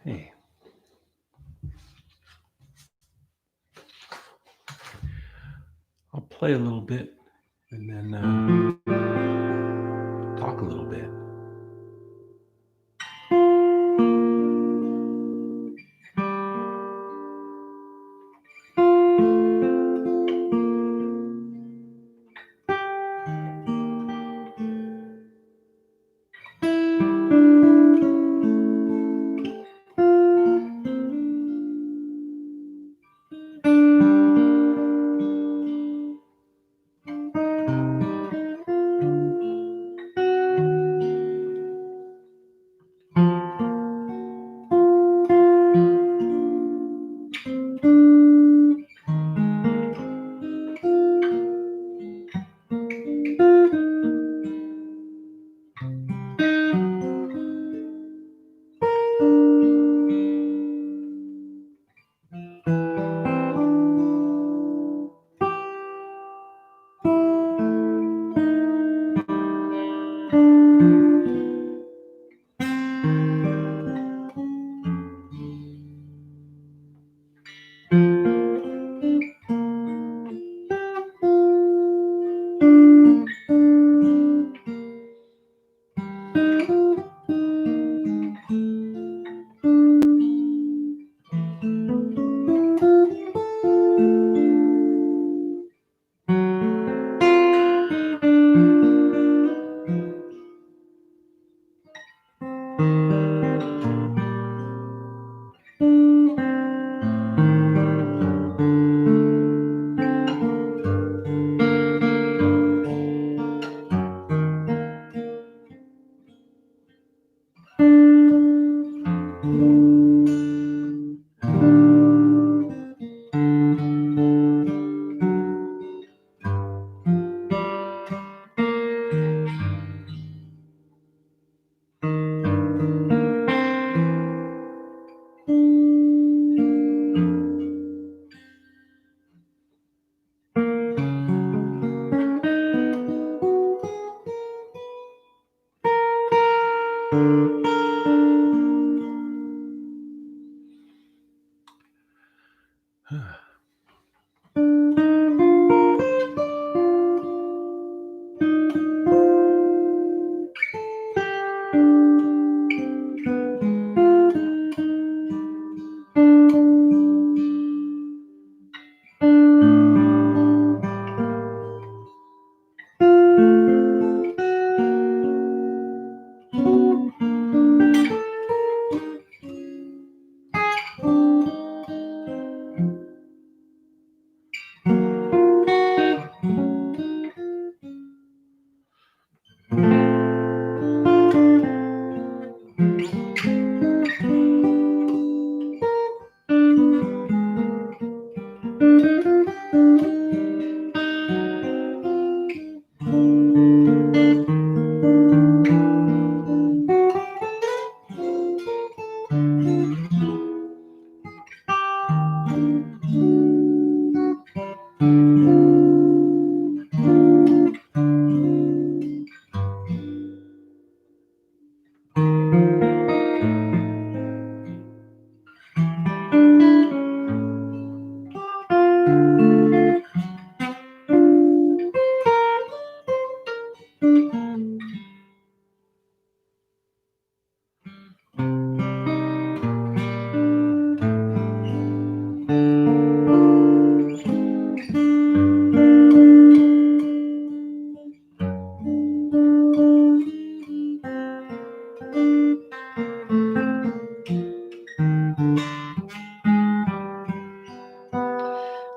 Hey. I'll play a little bit and then talk a little bit.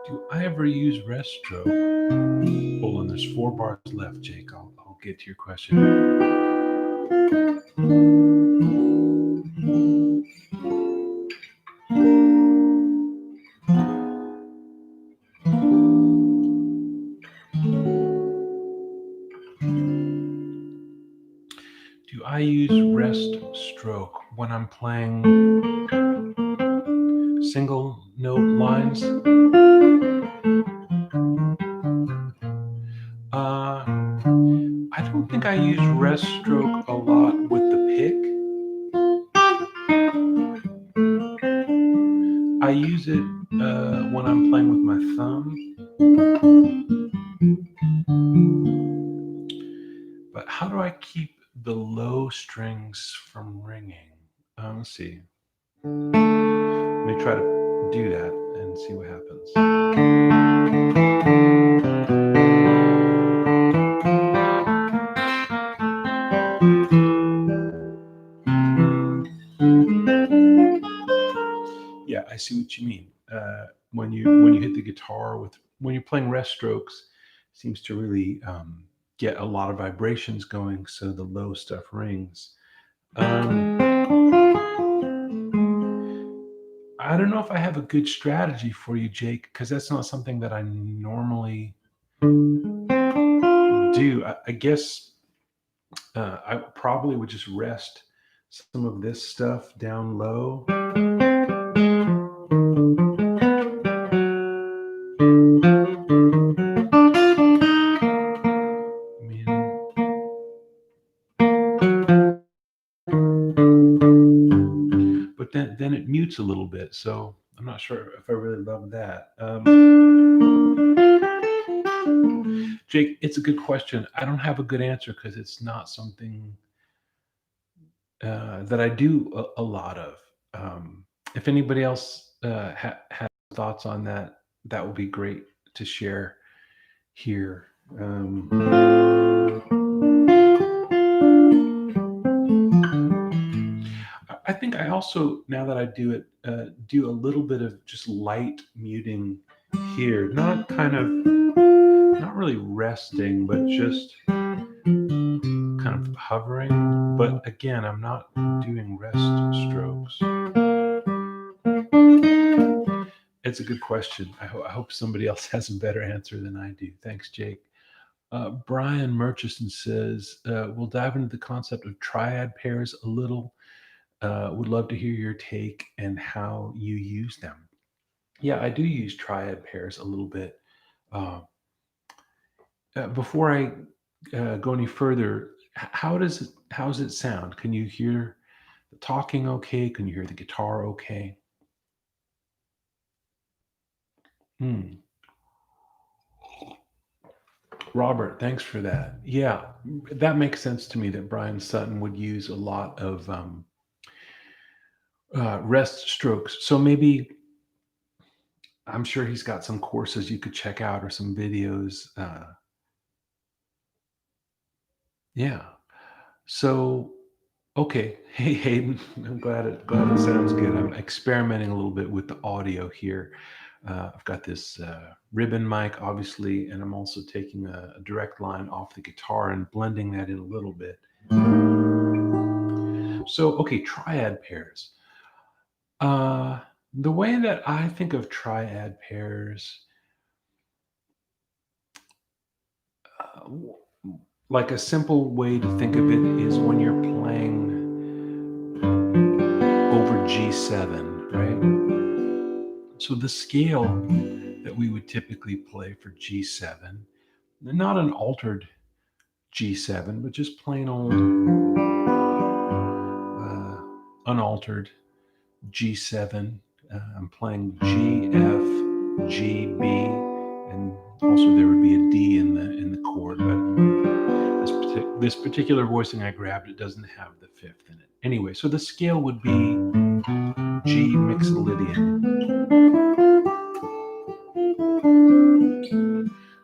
Do I ever use rest stroke? Hold on, there's 4 bars left, Jake. I'll get to your question. Do I use rest stroke when I'm playing single note lines? I don't think I use rest stroke a lot with the pick. But how do I keep the low strings from ringing? Let's see. Let me try to do that and see what happens. Yeah, I see what you mean. When you hit the guitar with when you're playing rest strokes, it seems to really get a lot of vibrations going, so the low stuff rings. Um, I don't know if I have a good strategy for you, Jake, because that's not something that I normally do. I guess I probably would just rest some of this stuff down low. I mean, but then it mutes a little bit, so I'm not sure if I really love that. Jake, it's a good question. I don't have a good answer because it's not something that I do a lot of. If anybody else has thoughts on that, that would be great to share here. I think I also, now that I do it, do a little bit of just light muting here, not really resting, but just kind of hovering. But again, I'm not doing rest strokes. It's a good question. I hope somebody else has a better answer than I do. Thanks, Jake. Brian Murchison says, we'll dive into the concept of triad pairs a little. Would love to hear your take and how you use them. Yeah, I do use triad pairs a little bit. Uh, before I go any further, how does it sound? Can you hear the talking okay? Can you hear the guitar okay? Hmm. Robert, thanks for that. Yeah, that makes sense to me that Brian Sutton would use a lot of rest strokes. So maybe I'm sure he's got some courses you could check out or some videos. Yeah. So, okay. Hey, Hayden, I'm glad it sounds good. I'm experimenting a little bit with the audio here. I've got this ribbon mic, obviously, and I'm also taking a direct line off the guitar and blending that in a little bit. So, okay, triad pairs. Uh, the way that I think of triad pairs, uh, like a simple way to think of it is when you're playing over G7, right? So the scale that we would typically play for G7, not an altered G7, but just plain old unaltered G7. I'm playing G, F, G, B, and also there would be a D in the chord. But this particular voicing I grabbed, it doesn't have the fifth in it. Anyway, so the scale would be G Mixolydian.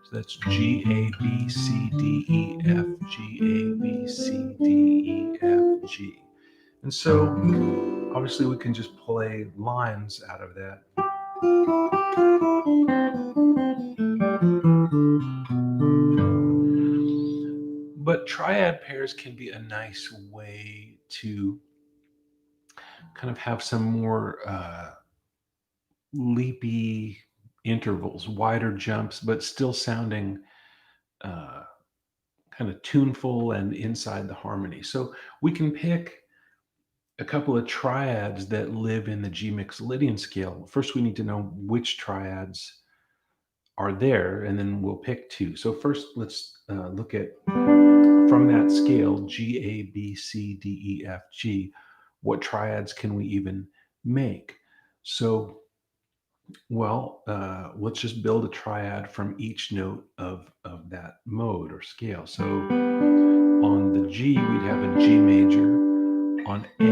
So that's G A B C D E F G A B C D E F G. And so obviously we can just play lines out of that. But triad pairs can be a nice way to kind of have some more leapy intervals, wider jumps, but still sounding uh, kind of tuneful and inside the harmony. So we can pick a couple of triads that live in the G Mixolydian scale. First, we need to know which triads are there, and then we'll pick two. So first, let's look at from that scale, G, A, B, C, D, E, F, G, what triads can we even make? So, well, let's just build a triad from each note of that mode or scale. So G, we'd have a G major. On A,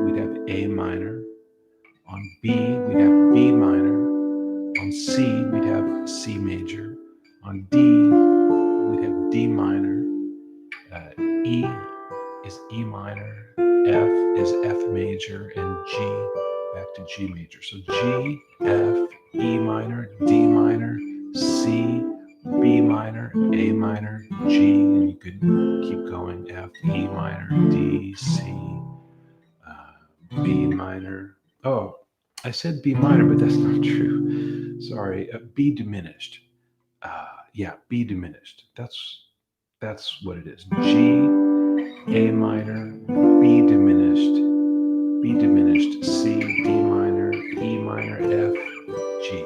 we'd have A minor. On B, we'd have B minor. On C, we'd have C major. On D, we'd have D minor. E is E minor. F is F major. And G back to G major. So G, F, E minor, D minor, C, B minor, A minor, G, and you could keep going. F, E minor, D, C, B minor. Oh, I said B minor, but that's not true. Sorry, B diminished. Yeah, B diminished. That's what it is. G, A minor, B diminished, C, D minor, E minor, F, G.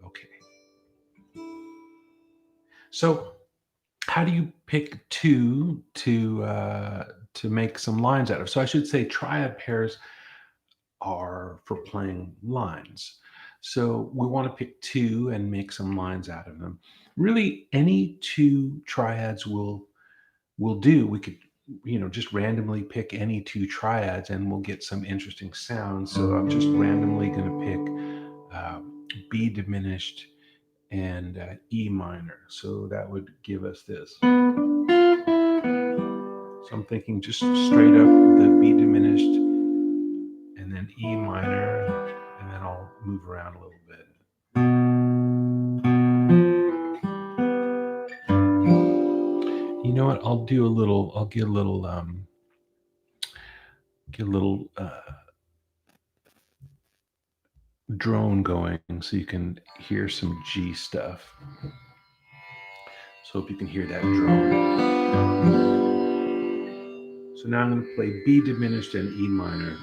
Okay. So, how do you pick two to make some lines out of? So I should say triad pairs are for playing lines. So we want to pick two and make some lines out of them. Really, any two triads will do. We could, just randomly pick any two triads and we'll get some interesting sounds. So I'm just randomly going to pick B diminished and E minor. So that would give us this. So I'm thinking just straight up the B diminished and then E minor, and then I'll move around a little bit. You know what? I'll get a little drone going so you can hear some G stuff. So if you can hear that drone. So now I'm going to play B diminished and E minor.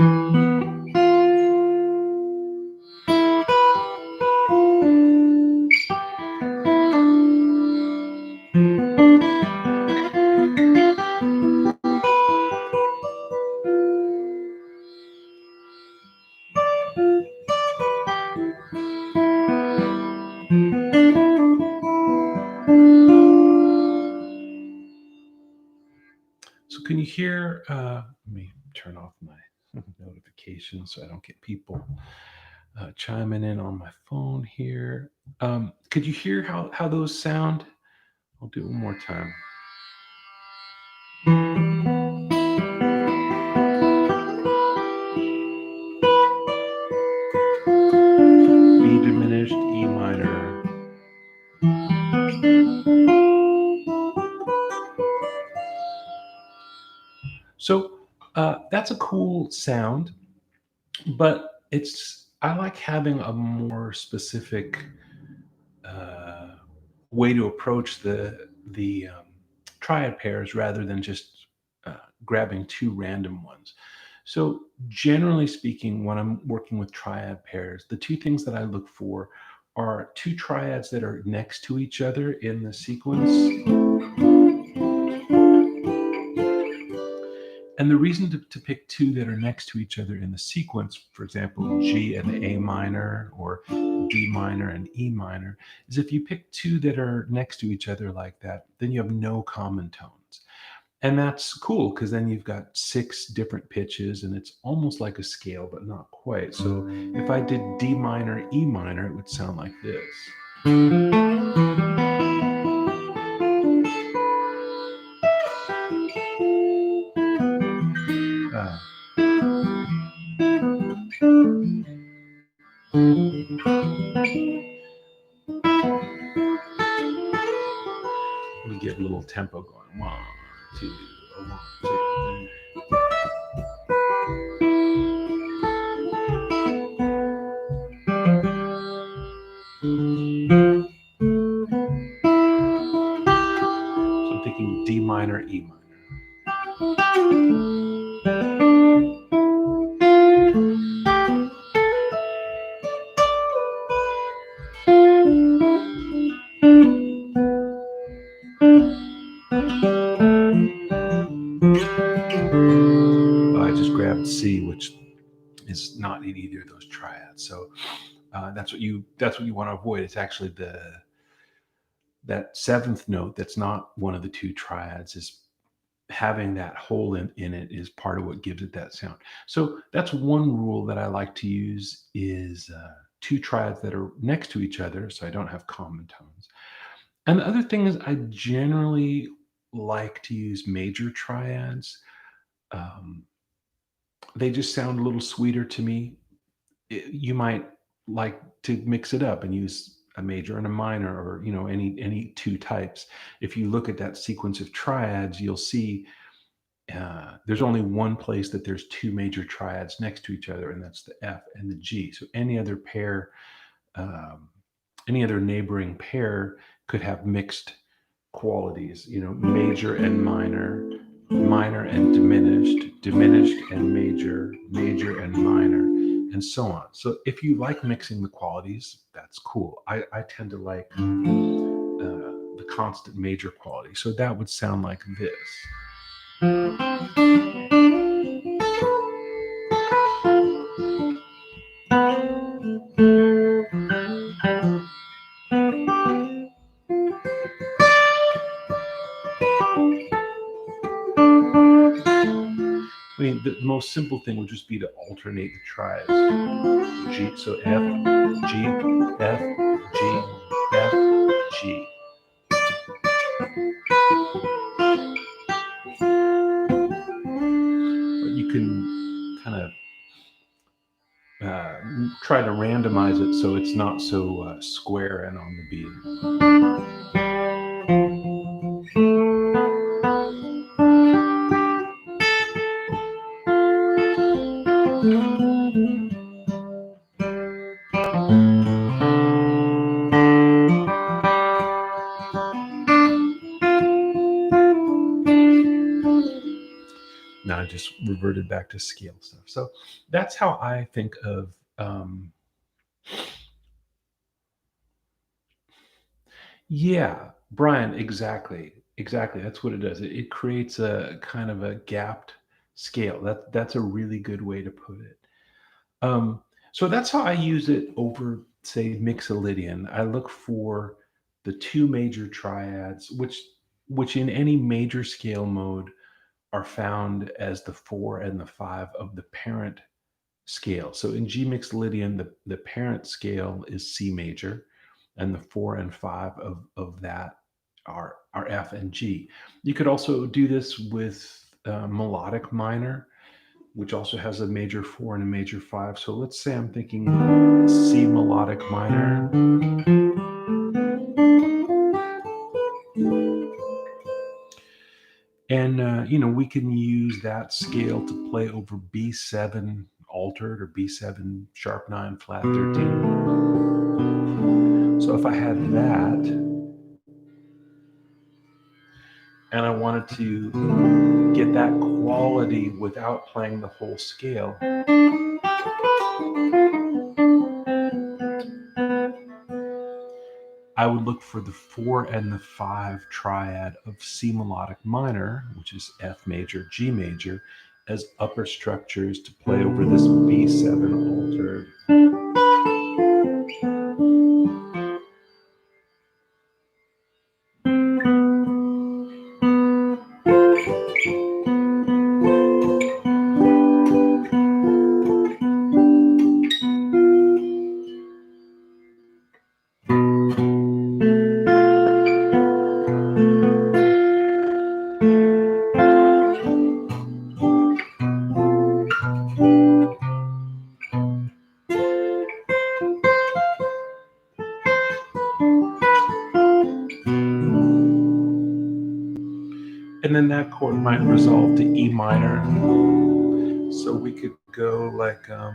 So can you hear, let me turn off my notifications so I don't get people chiming in on my phone here. Could you hear how those sound? I'll do it one more time. B diminished, E minor. So that's a cool sound, but I like having a more specific way to approach the triad pairs rather than just grabbing two random ones. So generally speaking, when I'm working with triad pairs, the two things that I look for are two triads that are next to each other in the sequence. And the reason to pick two that are next to each other in the sequence, for example, G and A minor or D minor and E minor, is if you pick two that are next to each other like that, then you have no common tones. And that's cool because then you've got 6 different pitches and it's almost like a scale, but not quite. So if I did D minor, E minor, it would sound like this. Let me get a little tempo going. 1, 2, 1, 2. So I'm thinking D minor, E minor. I just grabbed C, which is not in either of those triads. So that's what you want to avoid. It's actually that 7th note that's not one of the two triads is having that hole in it is part of what gives it that sound. So that's one rule that I like to use is two triads that are next to each other, so I don't have common tones. And the other thing is I generally like to use major triads. Um, they just sound a little sweeter to me. You might like to mix it up and use a major and a minor, or any two types. If you look at that sequence of triads, you'll see there's only one place that there's two major triads next to each other, and that's the F and the G. So any other pair, um, any other neighboring pair could have mixed qualities, major and minor, minor and diminished, diminished and major, major and minor, and so on. So if you like mixing the qualities, that's cool. I tend to like the constant major quality. So that would sound like this. I mean, the most simple thing would just be to alternate the triads. G, so F, G, F, G, F, G. But you can kind of try to randomize it so it's not so square and on the beat. Now I just reverted back to scale stuff. So that's how I think of. Yeah, Brian, exactly. Exactly. That's what it does. It creates a kind of a gapped scale. That's a really good way to put it. So that's how I use it over, say, Mixolydian. I look for the two major triads, which in any major scale mode are found as the four and the five of the parent scale. So in G Mixolydian, the parent scale is C major, and the four and five of that are F and G. You could also do this with melodic minor, which also has a major four and a major five. So let's say I'm thinking C melodic minor. And, we can use that scale to play over B7 altered or B7 sharp 9 flat 13. So if I had that and I wanted to get that quality without playing the whole scale, I would look for the four and the five triad of C melodic minor, which is F major, G major, as upper structures to play over this B7 altered. And then that chord might resolve to E minor. So we could go like so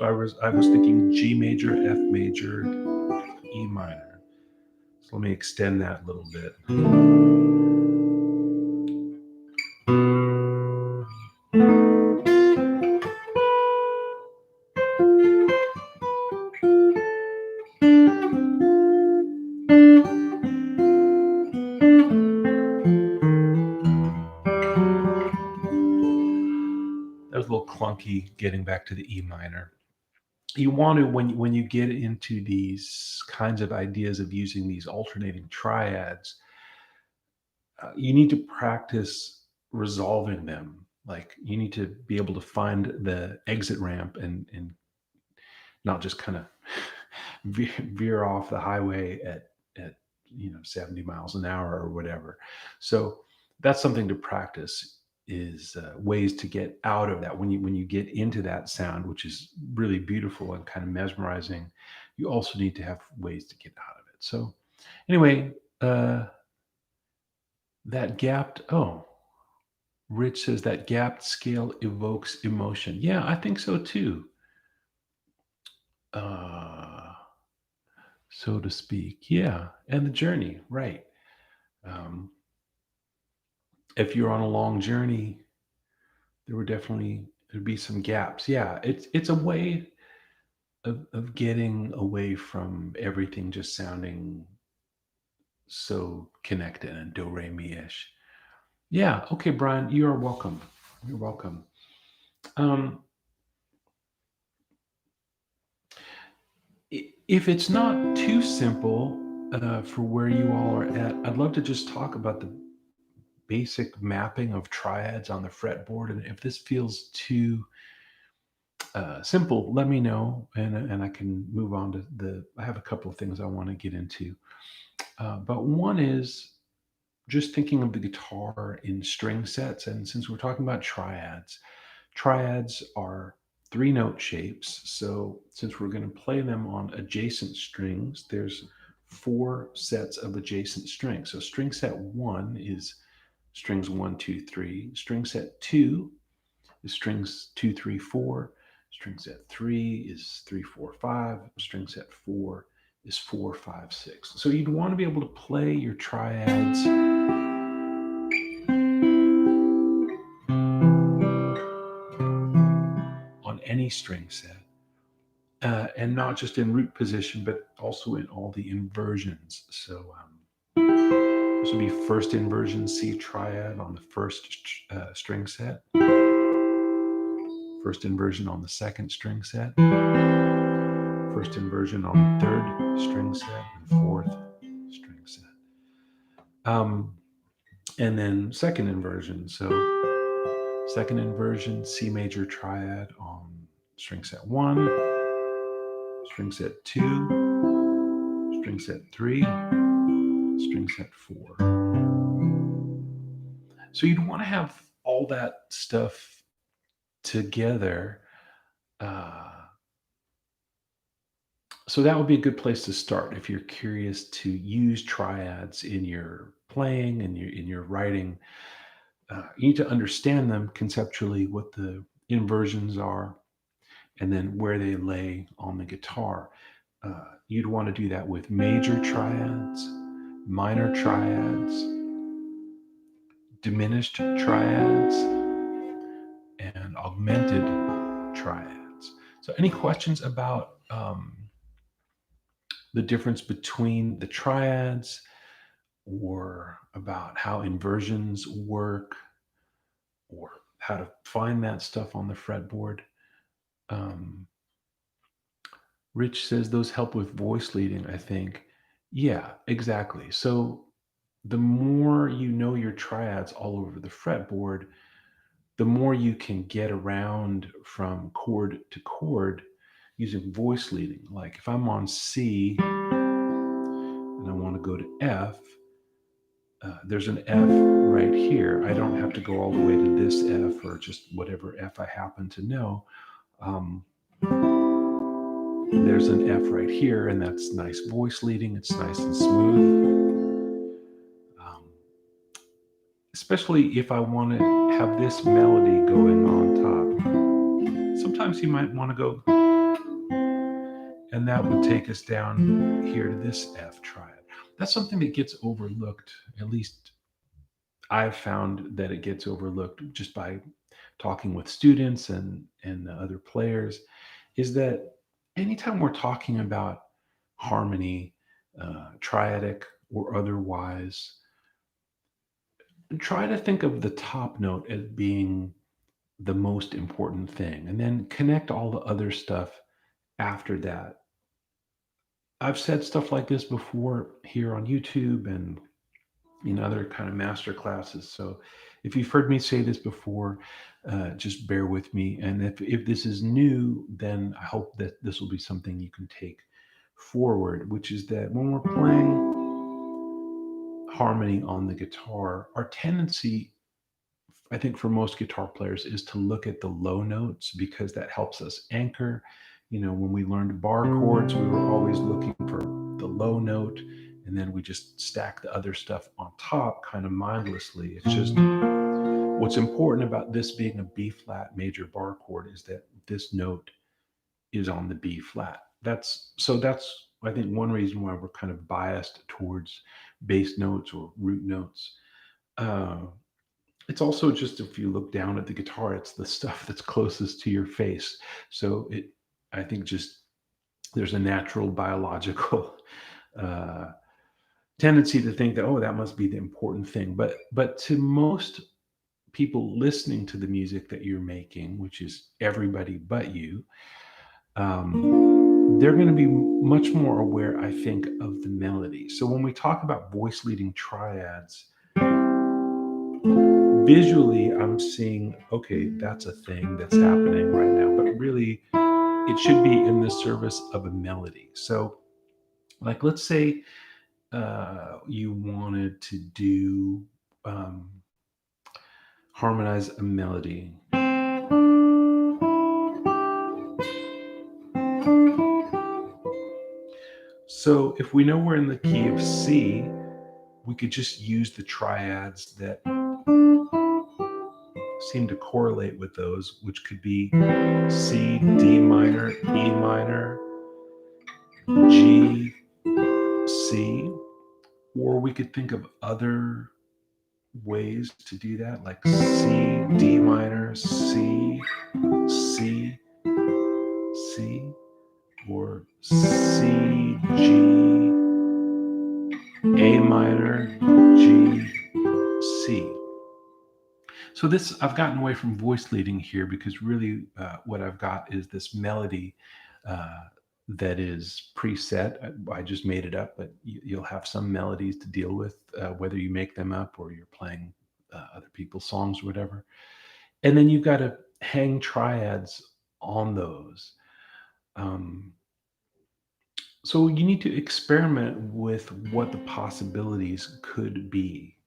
I was thinking G major, F major, E minor. So let me extend that a little bit. That was a little clunky getting back to the E minor. you want to, when you get into these kinds of ideas of using these alternating triads, you need to practice resolving them. Like you need to be able to find the exit ramp and not just kind of veer off the highway at 70 miles an hour or whatever. So that's something to practice, is ways to get out of that. When you get into that sound, which is really beautiful and kind of mesmerizing, you also need to have ways to get out of it. So anyway, that gapped, oh, Rich says that gapped scale evokes emotion. Yeah, I think so too. Uh, so to speak. Yeah, and the journey, right? Um, if you're on a long journey, there'd be some gaps. Yeah, it's a way of getting away from everything just sounding so connected and do re mi ish. Yeah. Okay, Brian, you are welcome. You're welcome. Um, if it's not too simple for where you all are at, I'd love to just talk about the basic mapping of triads on the fretboard. And if this feels too simple, let me know, and I can move on to the. I have a couple of things I want to get into, but one is just thinking of the guitar in string sets. And since we're talking about triads, triads are three note shapes. So since we're going to play them on adjacent strings, there's four sets of adjacent strings. So string set one is strings one, two, three. String set two is strings two, three, four. String set three is three, four, five. String set four is four, five, six. So you'd want to be able to play your triads on any string set, and not just in root position, but also in all the inversions. So this would be first inversion C triad on the first string set, first inversion on the second string set, first inversion on the third string set, and fourth string set. And then second inversion. So second inversion, C major triad on string set one, string set two, string set three, string set four. So you'd want to have all that stuff together. Uh, so that would be a good place to start if you're curious to use triads in your playing and in your writing. You need to understand them conceptually, what the inversions are, and then where they lay on the guitar. You'd want to do that with major triads, minor triads, diminished triads, and augmented triads. So, any questions about the difference between the triads, or about how inversions work, or how to find that stuff on the fretboard? Um, Rich says those help with voice leading, I think. Yeah, exactly. So the more you know your triads all over the fretboard, the more you can get around from chord to chord using voice leading. Like if I'm on C and I want to go to F, there's an F right here. I don't have to go all the way to this F or just whatever F I happen to know. Um, there's an F right here, and that's nice voice leading. It's nice and smooth. Um, Especially if I want to have this melody going on top. Sometimes you might want to go, and that would take us down here to this F triad. That's something that gets overlooked. At least I've found that it gets overlooked just by talking with students and other players, is that anytime we're talking about harmony, triadic or otherwise, try to think of the top note as being the most important thing, and then connect all the other stuff after that. I've said stuff like this before here on YouTube and in other kind of master classes. So if you've heard me say this before, just bear with me. And if this is new, then I hope that this will be something you can take forward, which is that when we're playing harmony on the guitar, our tendency, I think, for most guitar players is to look at the low notes because that helps us anchor. When we learned bar chords, we were always looking for the low note, and then we just stack the other stuff on top kind of mindlessly. It's just what's important about this being a B flat major bar chord is that this note is on the B flat. That's I think one reason why we're kind of biased towards bass notes or root notes. Uh, it's also just if you look down at the guitar, it's the stuff that's closest to your face. So I think just there's a natural biological uh, tendency to think that, oh, that must be the important thing. But to most people listening to the music that you're making, which is everybody but you, they're going to be much more aware, I think, of the melody. So when we talk about voice leading triads, visually I'm seeing, okay, that's a thing that's happening right now, but really it should be in the service of a melody. So, like, let's say you wanted to do um, harmonize a melody. So if we know we're in the key of C, we could just use the triads that seem to correlate with those, which could be C, D minor, E minor, G, C, or we could think of other ways to do that, like C, D minor, C, C, C, or C, G, A minor, G, C. So this, I've gotten away from voice leading here because really what I've got is this melody uh, that is preset. I just made it up, but you'll have some melodies to deal with, whether you make them up or you're playing other people's songs or whatever. And then you've got to hang triads on those. Um, so you need to experiment with what the possibilities could be.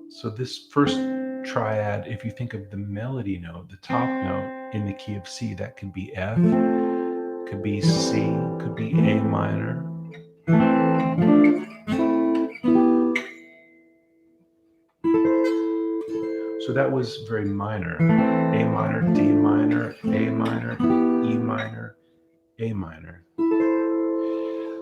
So this first triad, if you think of the melody note, the top note in the key of C, that could be F, could be C, could be A minor. So that was very minor. A minor, D minor, A minor, E minor, A minor.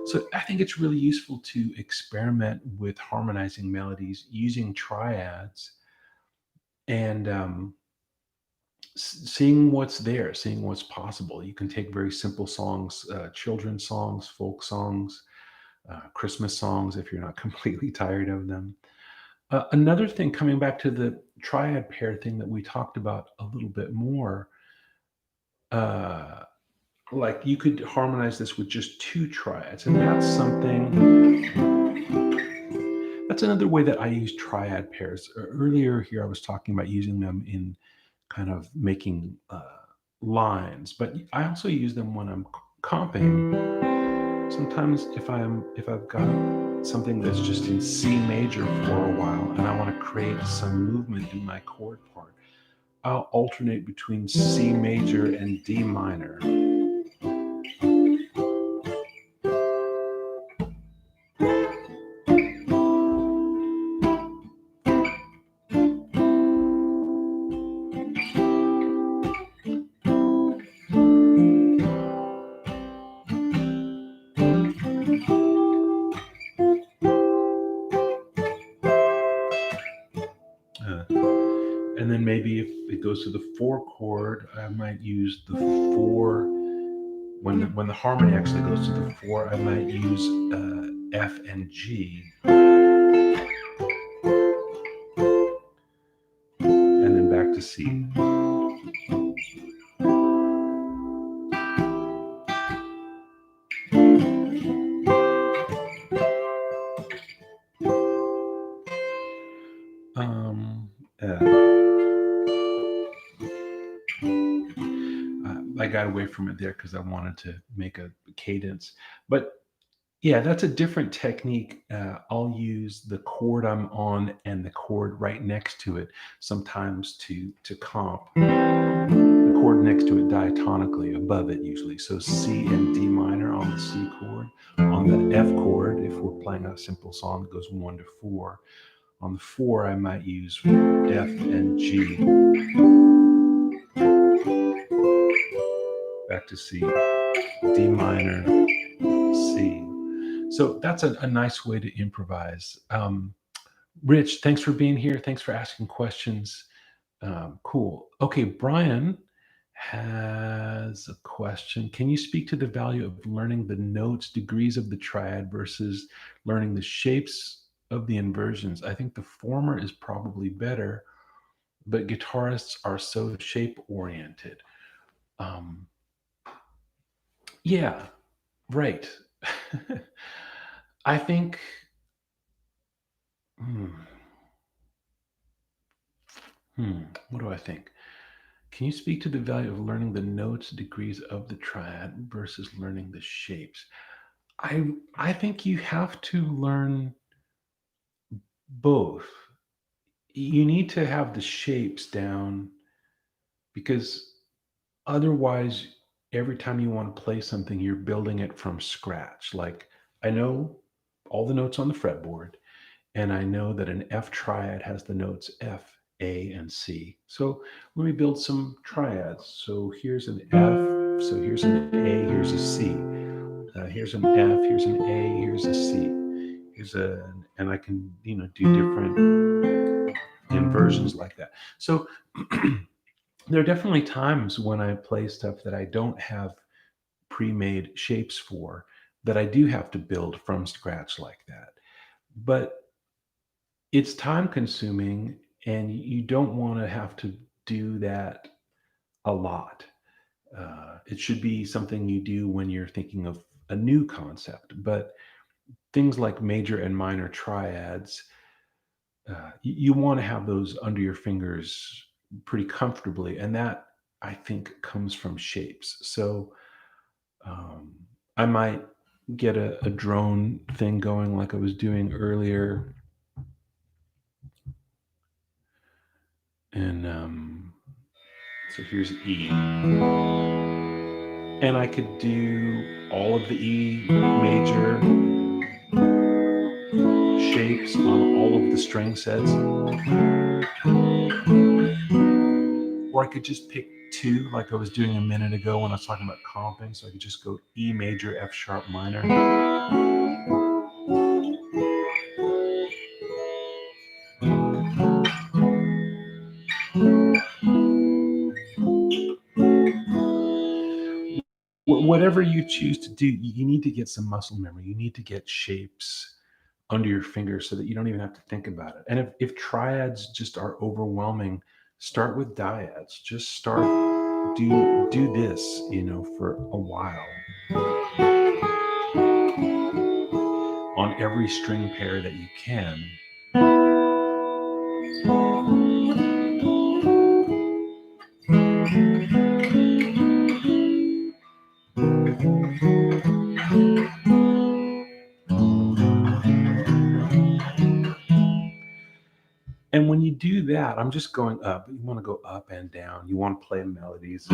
So I think it's really useful to experiment with harmonizing melodies using triads and seeing what's there, seeing what's possible. You can take very simple songs, children's songs, folk songs, Christmas songs, if you're not completely tired of them. Another thing, coming back to the triad pair thing that we talked about a little bit more, uh, like you could harmonize this with just two triads, and that's another way that I use triad pairs. Earlier here, I was talking about using them in kind of making lines, but I also use them when I'm comping. Sometimes if I've got something that's just in C major for a while and I want to create some movement in my chord part, I'll alternate between C major and D minor. And then maybe if it goes to the 4 chord, I might use the 4. When the harmony actually goes to the 4, I might use F and G, and then back to C. got away from it there because I wanted to make a cadence. But yeah, that's a different technique. I'll use the chord I'm on and the chord right next to it sometimes to comp the chord next to it diatonically above it usually. So C and D minor on the C chord. On the F chord, if we're playing a simple song that goes 1 to 4, on the 4 I might use F and G. Back to C, D minor, C. So that's a nice way to improvise. Rich, thanks for being here. Thanks for asking questions. Cool. Okay, Brian has a question. Can you speak to the value of learning the notes, degrees of the triad versus learning the shapes of the inversions? I think the former is probably better, but guitarists are so shape oriented. Um, yeah, right. I think, hmm, what do I think? Can you speak to the value of learning the notes, degrees of the triad versus learning the shapes? I think you have to learn both. You need to have the shapes down because otherwise, every time you want to play something, you're building it from scratch. Like I know all the notes on the fretboard, and I know that an F triad has the notes F, A, and C. So let me build some triads. So here's an F, so here's an A, here's a C. Here's an F, here's an A, here's a C. And I can, do different inversions like that. So there are definitely times when I play stuff that I don't have pre-made shapes for that I do have to build from scratch like that. But it's time consuming and you don't want to have to do that a lot. It should be something you do when you're thinking of a new concept. But things like major and minor triads, you want to have those under your fingers pretty comfortably. And that I think comes from shapes. So um, I might get a drone thing going like I was doing earlier. And so here's E. And I could do all of the E major shapes on all of the string sets. Or I could just pick two like I was doing a minute ago when I was talking about comping. So I could just go E major, F sharp minor. Whatever you choose to do, you need to get some muscle memory. You need to get shapes under your fingers so that you don't even have to think about it. And if triads just are overwhelming, start with dyads. Just start, do this, for a while on every string pair that you can. And when you do that, I'm just going up. You want to go up and down. You want to play melodies.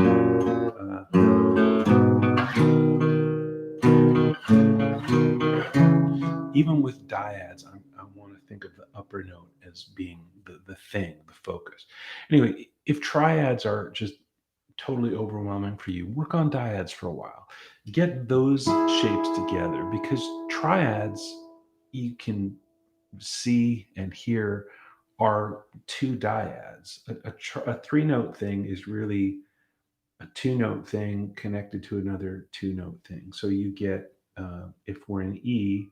Even with dyads, I want to think of the upper note as being the thing, the focus. Anyway, if triads are just totally overwhelming for you, work on dyads for a while. Get those shapes together because triads, you can see and hear, are two dyads. A three-note thing is really a two-note thing connected to another two-note thing. So you get, if we're in E,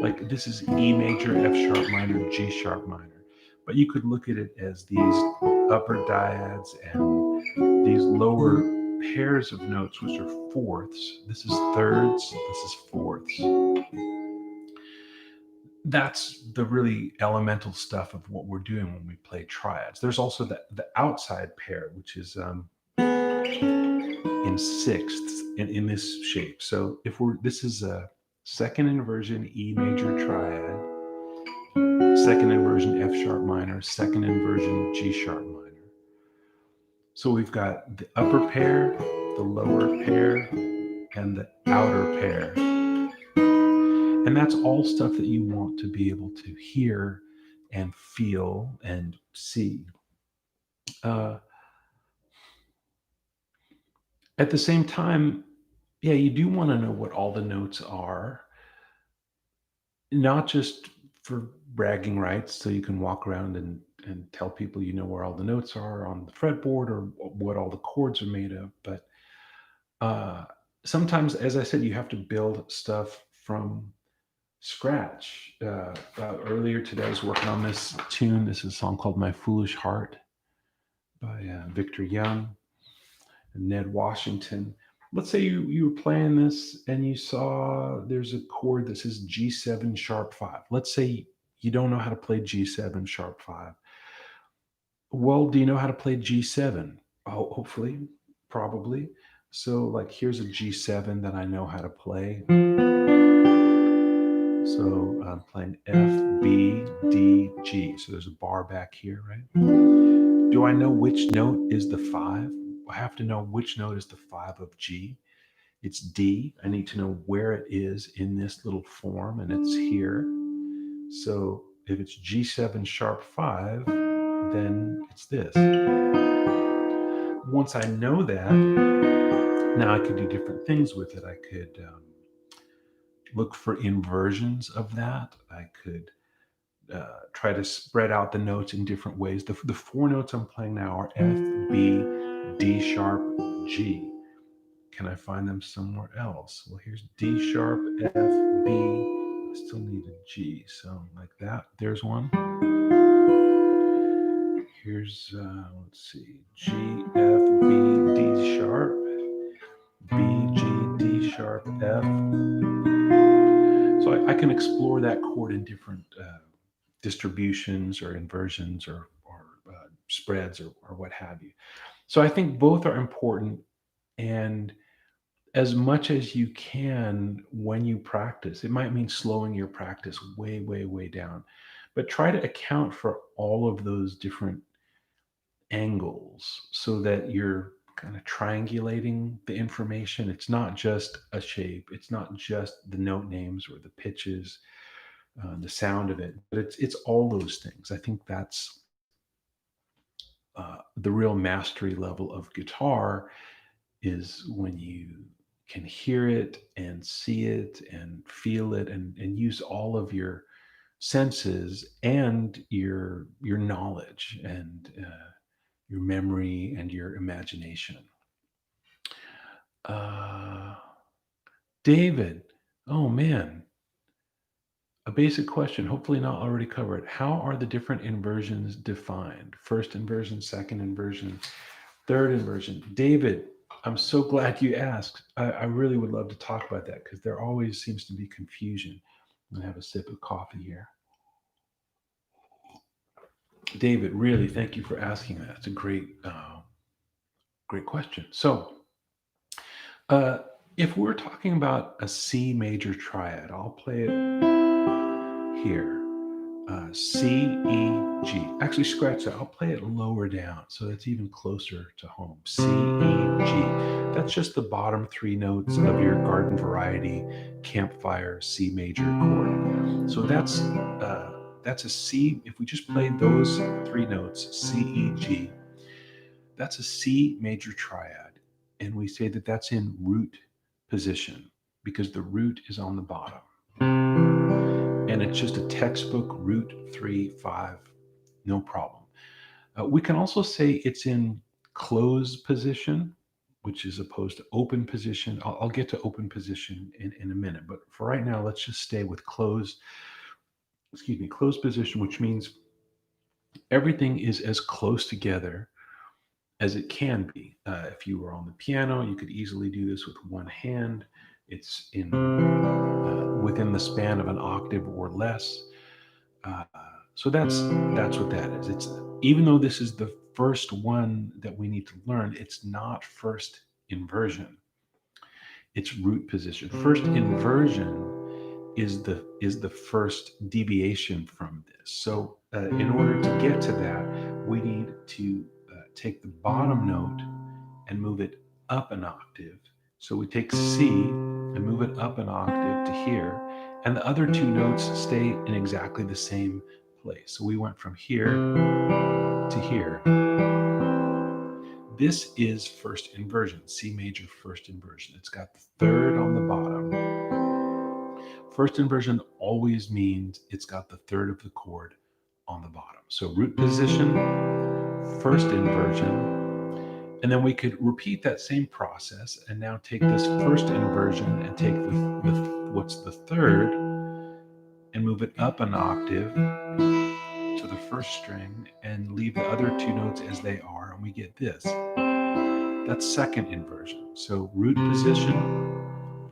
like this is E major, F sharp minor, G sharp minor. But you could look at it as these upper dyads and these lower pairs of notes, which are fourths. This is thirds, this is fourths. that's the really elemental stuff of what we're doing when we play triads. There's also the outside pair, which is in sixths in this shape. So if we're this is a second inversion E major triad, second inversion F sharp minor, second inversion G sharp minor. So we've got the upper pair, the lower pair, and the outer pair. And that's all stuff that you want to be able to hear and feel and see. Uh, at the same time, yeah, you do want to know what all the notes are, not just for bragging rights, so you can walk around and tell people you know where all the notes are on the fretboard or what all the chords are made of, but uh, sometimes, as I said, you have to build stuff from scratch. Earlier today, I was working on this tune. This is a song called My Foolish Heart by Victor Young and Ned Washington. Let's say you were playing this and you saw there's a chord that says G7 sharp 5. Let's say you don't know how to play G7 sharp 5. Well, do you know how to play G7? Oh, hopefully, probably. So, like, here's a G7 that I know how to play. So I'm playing F, B, D, G. So there's a bar back here, right? Do I know which note is the 5? I have to know which note is the 5 of G. It's D. I need to know where it is in this little form, and it's here. So if it's G7 sharp 5, then it's this. Once I know that, now I could do different things with it. I could look for inversions of that. I could try to spread out the notes in different ways. The four notes I'm playing now are F, B, D sharp, G. Can I find them somewhere else? Well, here's D sharp, F, B. I still need a G, so like that. There's one. Here's, let's see, G, F, B, D sharp, B, G, D sharp, F. So I can explore that chord in different distributions or inversions or spreads or what have you. So I think both are important. And as much as you can when you practice, it might mean slowing your practice way, way, way down, but try to account for all of those different angles so that you're kind of triangulating the information. It's not just a shape, it's not just the note names or the pitches, the sound of it, but it's all those things. I think that's the real mastery level of guitar is when you can hear it and see it and feel it and use all of your senses and your knowledge and your memory and your imagination. Uh, David, oh man, a basic question, hopefully not already covered. How are the different inversions defined? First inversion, second inversion, third inversion. David, I'm so glad you asked. I really would love to talk about that because there always seems to be confusion. I'm going to have a sip of coffee here. David, really, thank you for asking that. It's a great question. So, uh, if we're talking about a C major triad, I'll play it here. C, E, G. Actually, scratch that. I'll play it lower down so it's even closer to home. C, E, G. That's just the bottom three notes of your garden variety campfire C major chord. So that's a C. If we just play those three notes, C, E, G, that's a C major triad. And we say that that's in root position because the root is on the bottom. And it's just a textbook root 3/5, no problem. We can also say it's in closed position, which is opposed to open position. I'll get to open position in a minute, but for right now, let's just stay with closed position, which means everything is as close together as it can be. If you were on the piano, you could easily do this with one hand. It's in within the span of an octave or less. Uh, so that's what that is. It's even though this is the first one that we need to learn, it's not first inversion. It's root position. First inversion is the first deviation from this. So in order to get to that, we need to take the bottom note and move it up an octave. So we take C and move it up an octave to here, and the other two notes stay in exactly the same place. So we went from here to here. This is first inversion, C major first inversion. It's got the third on the bottom. First inversion always means it's got the third of the chord on the bottom. So root position, first inversion, and then we could repeat that same process and now take this first inversion and take what's the third and move it up an octave to the first string and leave the other two notes as they are, and we get this. That's second inversion. So root position,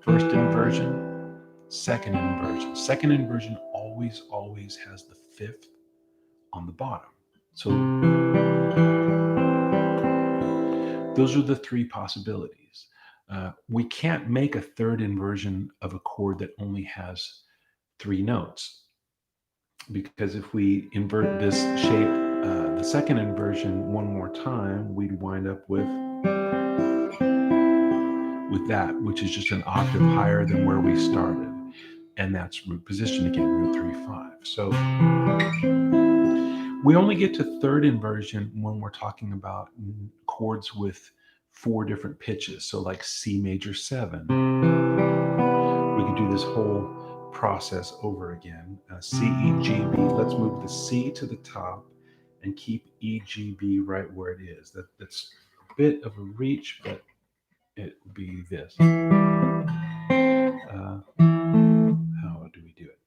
first inversion, second inversion. Second inversion always has the fifth on the bottom. So those are the three possibilities. We can't make a third inversion of a chord that only has three notes, because if we invert this shape, the second inversion one more time, we'd wind up with that, which is just an octave higher than where we started. And that's root position again, root 3/5. So we only get to third inversion when we're talking about chords with four different pitches. So like C major 7. We could do this whole process over again. C, E, G, B. Let's move the C to the top and keep E, G, B right where it is. That's a bit of a reach, but it would be this. How do we do it?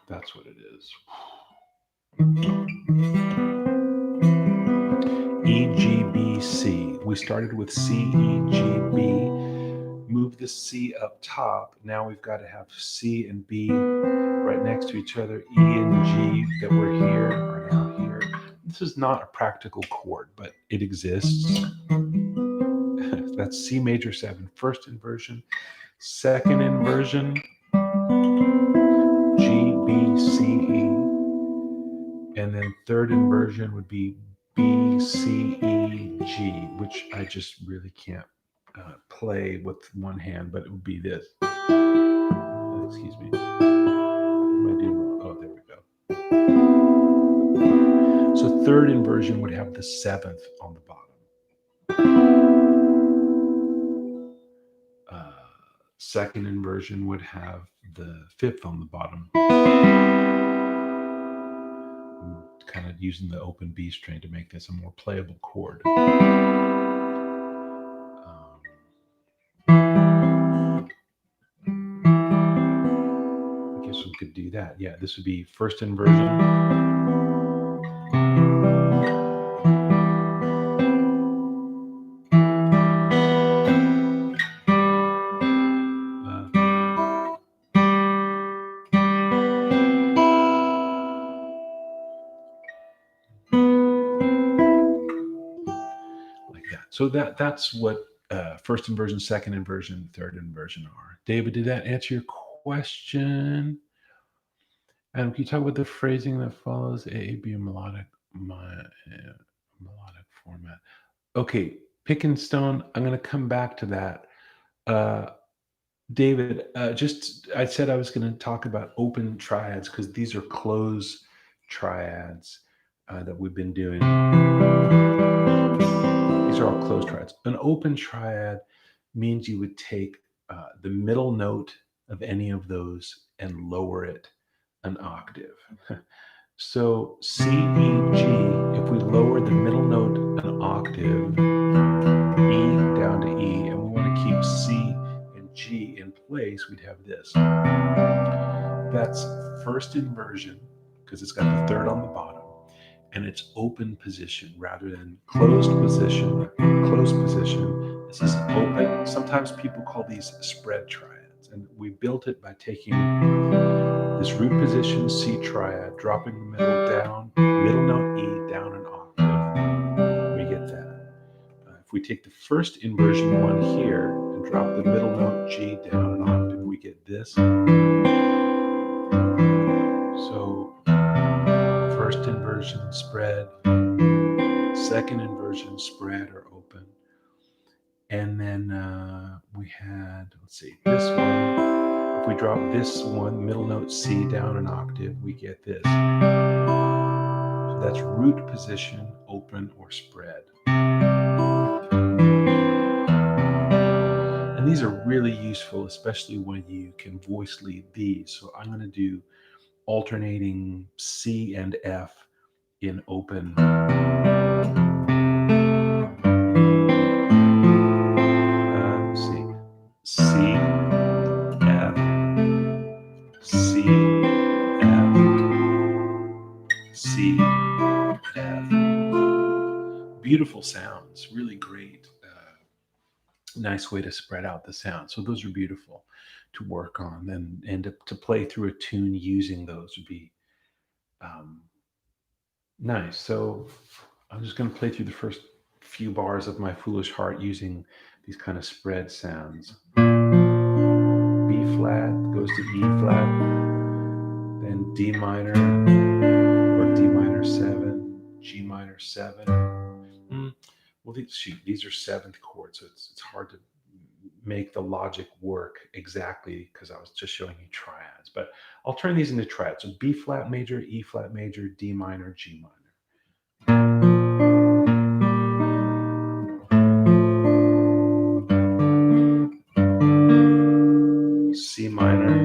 That's what it is. E, G, B, C. We started with C, E, G, B. Move the C up top. Now we've got to have C and B right next to each other. E and G that were here are now here. This is not a practical chord, but it exists. That's C major 7, first inversion. Second inversion, G, B, C, E. And then third inversion would be B, C, E, G, which I just really can't play with one hand, but it would be this. Excuse me. What am I doing wrong? Oh, there we go. So third inversion would have the seventh on the bottom. Second inversion would have the fifth on the bottom. I'm kind of using the open B string to make this a more playable chord. I guess we could do that. Yeah, this would be first inversion. So that's what first inversion, second inversion, third inversion are. David, did that answer your question? And can you talk about the phrasing that follows AAB melodic format? Okay, pick and stone. I'm going to come back to that. David, I said I was going to talk about open triads because these are closed triads that we've been doing. These are all closed triads. An open triad means you would take the middle note of any of those and lower it an octave. So C, E, G, if we lower the middle note an octave, E down to E, and we want to keep C and G in place, we'd have this. That's first inversion because it's got the third on the bottom, and it's open position rather than closed position. Closed position. This is open. Sometimes people call these spread triads. triads. And we built it by taking this root position C triad, dropping the middle down, middle note E down an octave. We get that. If we take the first inversion one here and drop the middle note G down an octave, we get this. So first inversion spread, second inversion spread or open. And then we had, let's see, this one. If we drop this one, middle note C down an octave, we get this. So that's root position, open or spread. And these are really useful, especially when you can voice lead these. So I'm going to do alternating C and F in open. Let's see. C, F, C, F, C, F. Beautiful sounds, really great. Nice way to spread out the sound. So those are beautiful to work on, and to play through a tune using those would be nice. So I'm just going to play through the first few bars of My Foolish Heart using these kind of spread sounds. B flat goes to E flat, then D minor or D minor 7, G minor 7. Well, these are seventh chords, so it's hard to make the logic work exactly because I was just showing you triads. But I'll turn these into triads. So B flat major, E flat major, D minor, G minor. C minor,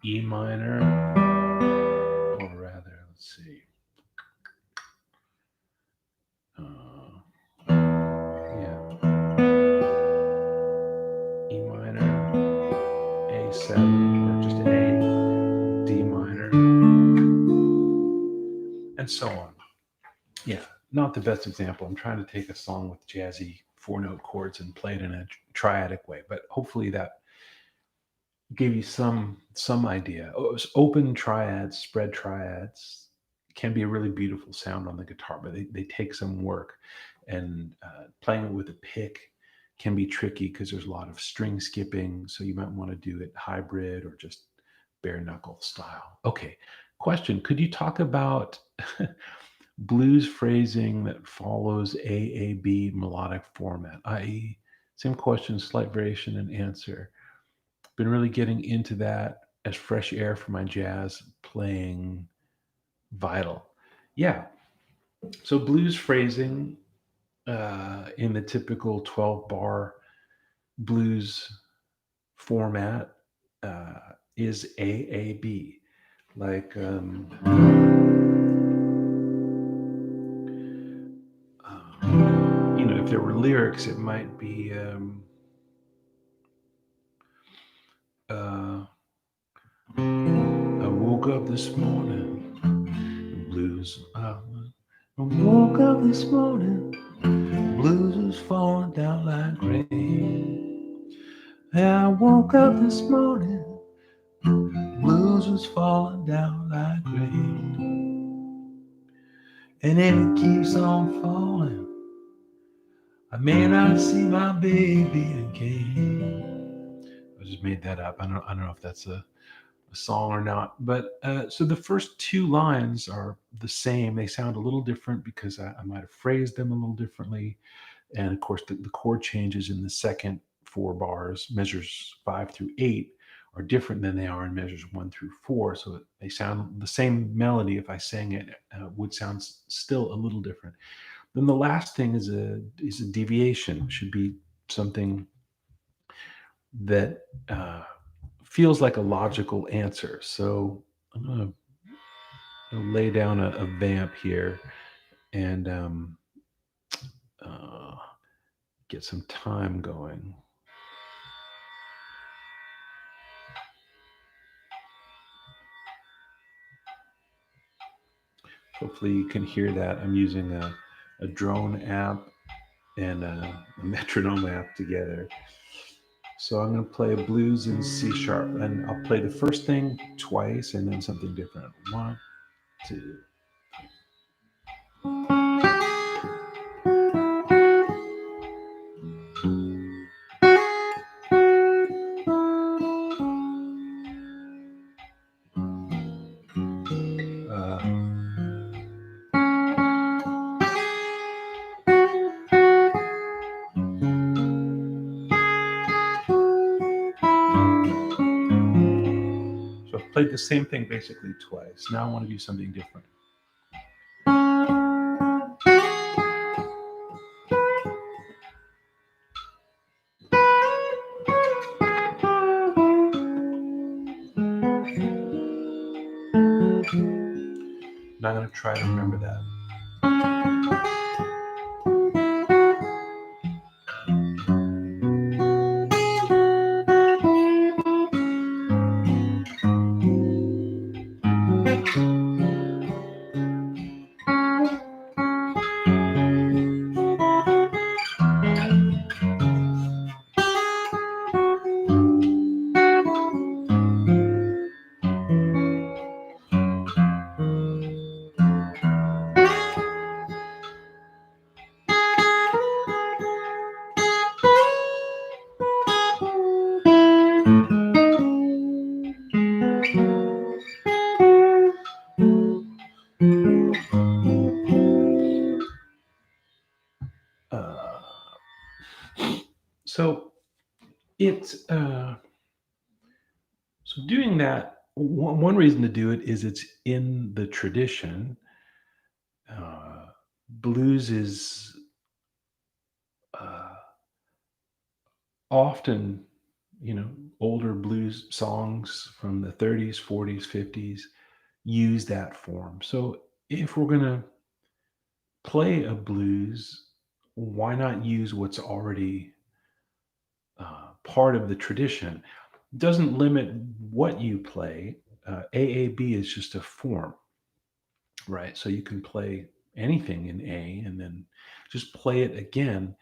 E minor, or rather, let's see. Yeah. E minor, A7, or just A, D minor, and so on. Yeah, not the best example. I'm trying to take a song with jazzy 4-note chords and play it in a triadic way, but hopefully that gave you some idea. Open triads, spread triads can be a really beautiful sound on the guitar, but they take some work, and playing it with a pick can be tricky because there's a lot of string skipping. So you might want to do it hybrid or just bare knuckle style. Okay, question: could you talk about blues phrasing that follows AAB melodic format, i.e., same question, slight variation in answer? Been really getting into that as fresh air for my jazz playing vital. Yeah. So blues phrasing in the typical 12 bar blues format is AAB. Like, if there were lyrics, it might be I woke up this morning, the blues. I woke up this morning, blues was falling down like rain. Yeah, I woke up this morning, blues was falling down like rain. And if it keeps on falling, I may not see my baby again. I just made that up. I don't know if that's a song or not. But so the first two lines are the same. They sound a little different because I might have phrased them a little differently. And of course, the chord changes in the second four bars, measures 5 through 8, are different than they are in measures 1 through 4. So they sound the same melody. If I sang it, would sound still a little different. Then the last thing is a deviation. It should be something that feels like a logical answer. So I'm going to lay down a vamp here and uh, get some time going. Hopefully you can hear that. I'm using a drone app, and a metronome app together. So I'm going to play a blues in C sharp, and I'll play the first thing twice and then something different. One, two. Uh, so I've played the same thing basically twice. Now I want to do something different. Now I'm going to try to remember that. Uh, so it's so doing that. One reason to do it is it's in the tradition. Blues is uh, often, older blues songs from the 30s, 40s, 50s use that form. So if we're going to play a blues, why not use what's already part of the tradition? Doesn't limit what you play. AAB is just a form, right? So you can play anything in A and then just play it again.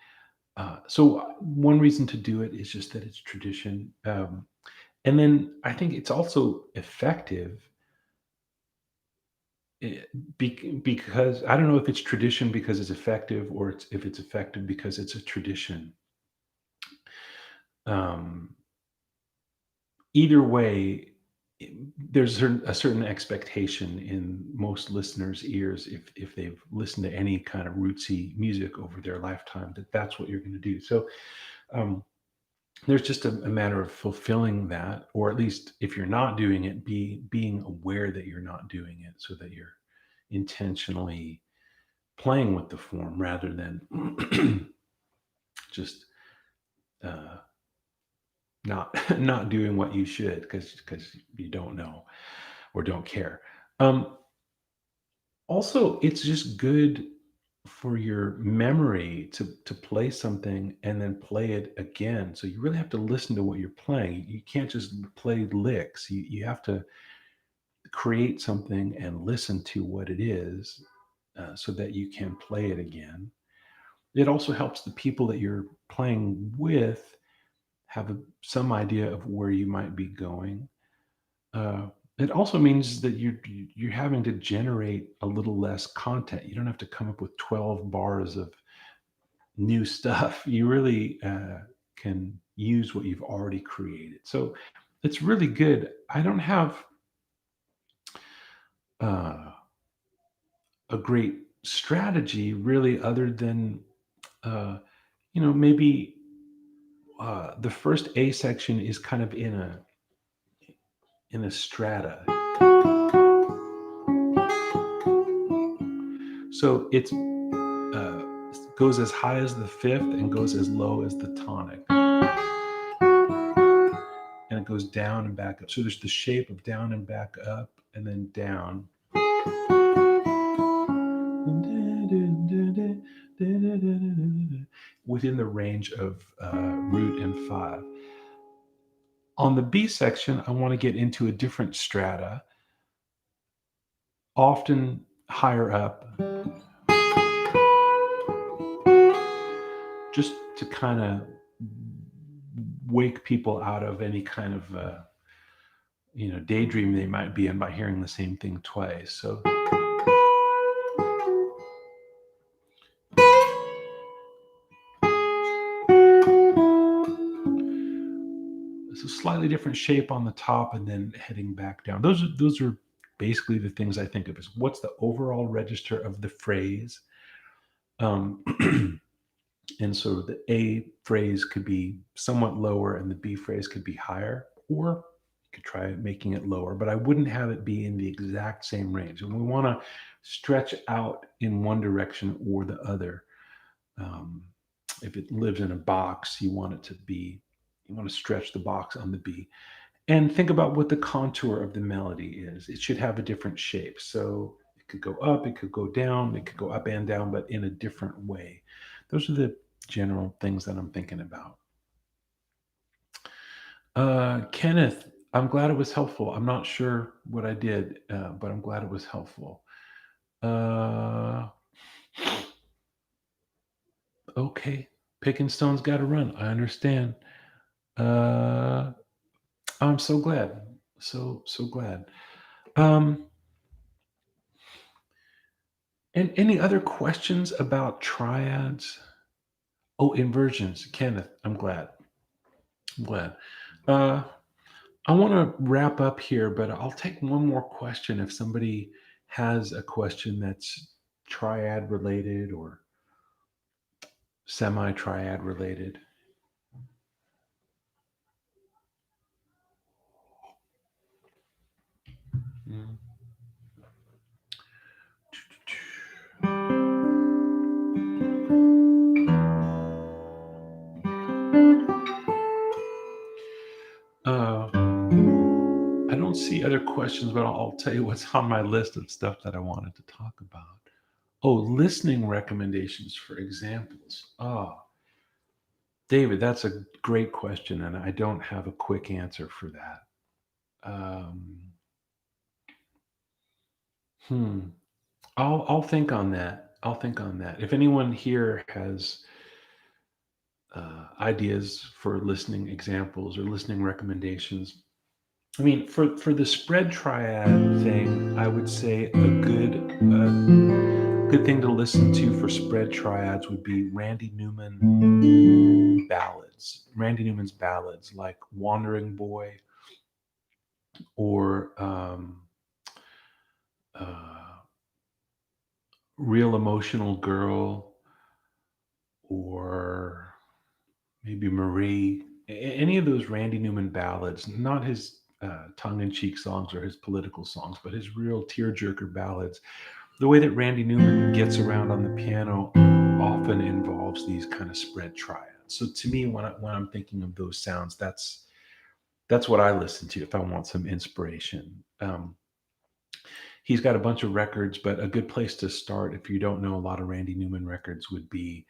So one reason to do it is just that it's tradition. And then I think it's also effective eh, because I don't know if it's tradition because it's effective or if it's effective because it's a tradition. Um, Either way, there's a certain expectation in most listeners' ears if they've listened to any kind of rootsy music over their lifetime that that's what you're going to do. So um, there's just a matter of fulfilling that, or at least if you're not doing it, being aware that you're not doing it, so that you're intentionally playing with the form rather than just uh, not not doing what you should because you don't know or don't care. Um, Also, it's just good for your memory to play something and then play it again. So you really have to listen to what you're playing. You can't just play licks. You have to create something and listen to what it is so that you can play it again. It also helps the people that you're playing with have some idea of where you might be going. Uh, it also means that you're having to generate a little less content. You don't have to come up with 12 bars of new stuff. You really can use what you've already created. So it's really good. I don't have uh, a great strategy really, other than uh, maybe the first A section is kind of in a strata. So it's goes as high as the fifth and goes as low as the tonic. And it goes down and back up. So there's the shape of down and back up and then down. Within the range of root and five. On the B section, I want to get into a different strata, often higher up. just to kind of wake people out of any kind of daydream they might be in by hearing the same thing twice. So it's a slightly different shape on the top and then heading back down. Those are basically the things I think of as what's the overall register of the phrase. Um, and so the A phrase could be somewhat lower and the B phrase could be higher, or you could try making it lower, but I wouldn't have it be in the exact same range. And we want to stretch out in one direction or the other. Um, if it lives in a box, you want to stretch the box on the B. And think about what the contour of the melody is. It should have a different shape. So it could go up, it could go down, it could go up and down, but in a different way. Those are the general things that I'm thinking about. Kenneth, I'm glad it was helpful. I'm not sure what I did, but I'm glad it was helpful. Uh, okay, picking stones got to run. I understand. Uh, I'm so glad. So glad. Um, and any other questions about triads? Oh, inversions. Kenneth, I'm glad. I'm glad. Uh, I want to wrap up here, but I'll take one more question if somebody has a question that's triad related or semi triad related. Mm. Uh, I don't see other questions, but I'll tell you what's on my list of stuff that I wanted to talk about. Oh, listening recommendations for examples. Oh, David, that's a great question, and I don't have a quick answer for that. Um, hmm. I'll think on that. I'll think on that. If anyone here has ideas for listening examples or listening recommendations, I mean, for the spread triad thing, I would say a good thing to listen to for spread triads would be Randy Newman's ballads like "Wandering Boy" or uh, "Real Emotional Girl" or maybe Marie. Any of those Randy Newman ballads, not his tongue-in-cheek songs or his political songs, but his real tearjerker ballads. The way that Randy Newman gets around on the piano often involves these kind of spread triads. So to me, when I'm thinking of those sounds, that's what I listen to if I want some inspiration. He's got a bunch of records, but a good place to start if you don't know a lot of Randy Newman records would be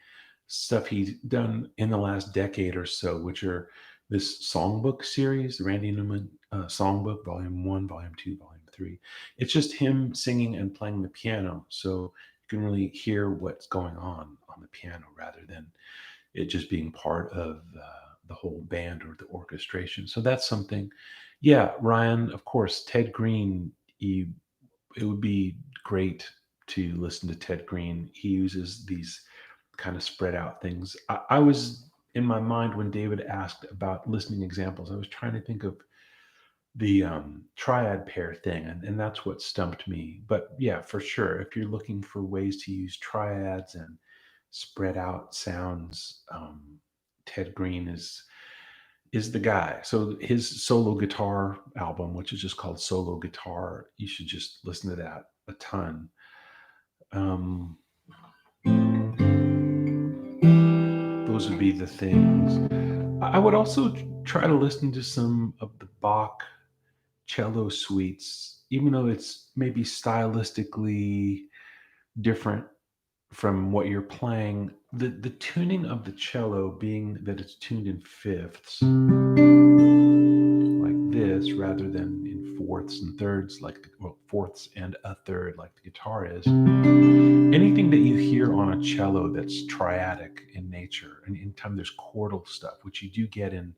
stuff he's done in the last decade or so, which are this songbook series, the Randy Newman Songbook, Volume 1, Volume 2, Volume 3. It's just him singing and playing the piano. So you can really hear what's going on the piano rather than it just being part of the whole band or the orchestration. So that's something. Yeah, Ryan, of course, Ted Green, it would be great to listen to Ted Green. He uses these kind of spread out things. I was in my mind when David asked about listening examples, I was trying to think of the triad pair thing, and that's what stumped me. But yeah, for sure, if you're looking for ways to use triads and spread out sounds, Ted Green is the guy. So his solo guitar album, which is just called Solo Guitar, you should just listen to that a ton. Um, those would be the things. I would also try to listen to some of the Bach cello suites, even though it's maybe stylistically different from what you're playing. The tuning of the cello, being that it's tuned in fifths, like this, rather than in fourths and thirds, like well, fourths and a third, like the guitar is. Anything that you hear on a cello that's triadic in nature, and in time there's chordal stuff, which you do get in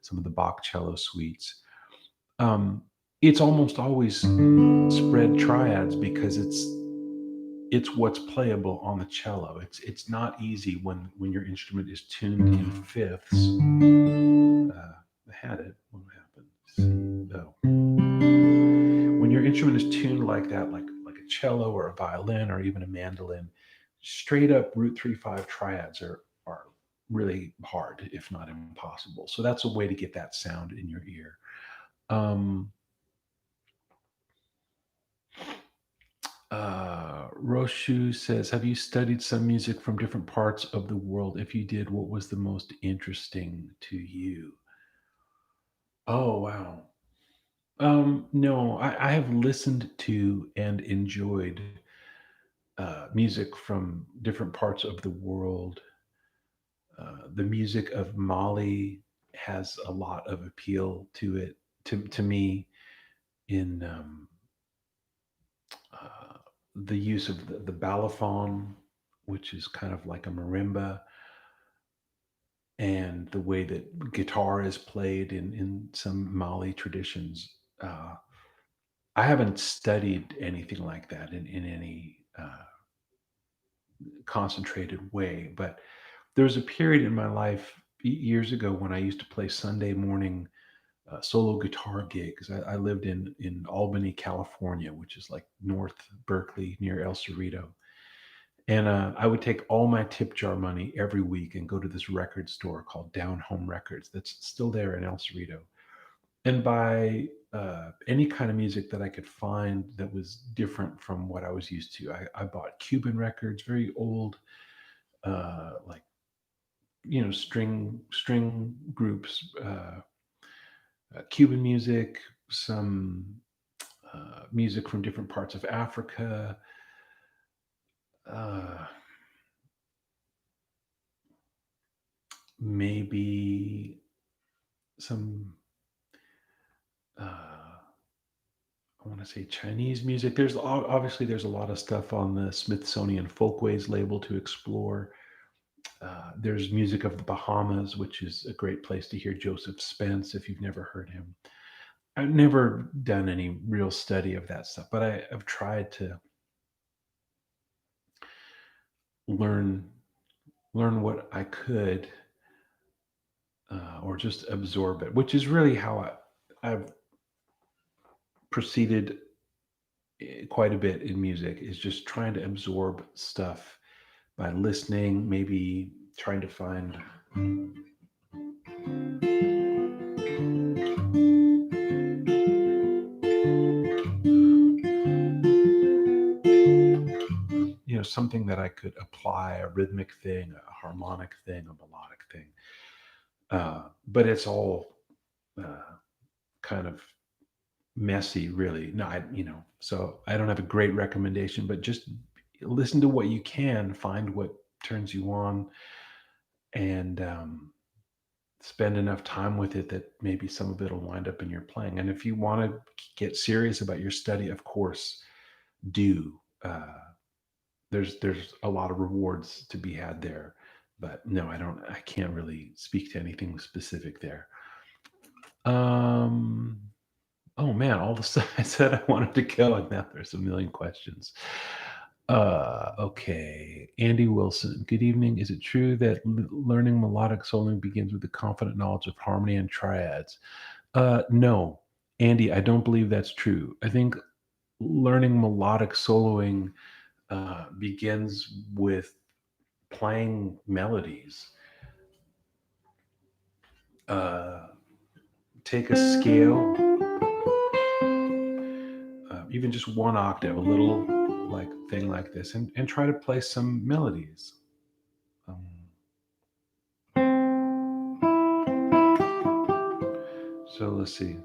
some of the Bach cello suites. Um, it's almost always spread triads because it's what's playable on the cello. It's not easy when your instrument is tuned in fifths. I had it. What happened? No. When your instrument is tuned like that, like a cello or a violin or even a mandolin, straight up root 3/5 triads are really hard, if not impossible. So that's a way to get that sound in your ear. Um, Roshu says, "Have you studied some music from different parts of the world? If you did, what was the most interesting to you?" Oh wow. No, I have listened to and enjoyed music from different parts of the world. The music of Mali has a lot of appeal to it to me in uh, the use of the balafon, which is kind of like a marimba, and the way that guitar is played in some Mali traditions. I haven't studied anything like that in any concentrated way, but there was a period in my life years ago when I used to play Sunday morning solo guitar gigs. I lived in Albany, California, which is like North Berkeley near El Cerrito. And I would take all my tip jar money every week and go to this record store called Down Home Records that's still there in El Cerrito and buy any kind of music that I could find that was different from what I was used to. I bought Cuban records, very old, like string groups, Cuban music, some music from different parts of Africa. Uh, Maybe some I want to say Chinese music. Obviously there's a lot of stuff on the Smithsonian Folkways label to explore. There's music of the Bahamas, which is a great place to hear Joseph Spence if you've never heard him. I've never done any real study of that stuff, but I've tried to learn learn what I could, or just absorb it, which is really how I've proceeded quite a bit in music. Is just trying to absorb stuff by listening, maybe trying to find something that I could apply, a rhythmic thing, a harmonic thing, a melodic thing. But it's all uh, kind of messy, really. No, so I don't have a great recommendation, but just listen to what you can, find what turns you on, and spend enough time with it that maybe some of it will wind up in your playing. And if you want to get serious about your study, of course, do. There's a lot of rewards to be had there, but no, I can't really speak to anything specific there. Um, oh man, all the stuff I said I wanted to go, and now there's a million questions. Okay. Andy Wilson. Good evening. Is it true that learning melodic soloing begins with the confident knowledge of harmony and triads? No, Andy, I don't believe that's true. I think learning melodic soloing begins with playing melodies. Uh, Take a scale, even just one octave, a little like thing like this, and try to play some melodies. Um, so let's see.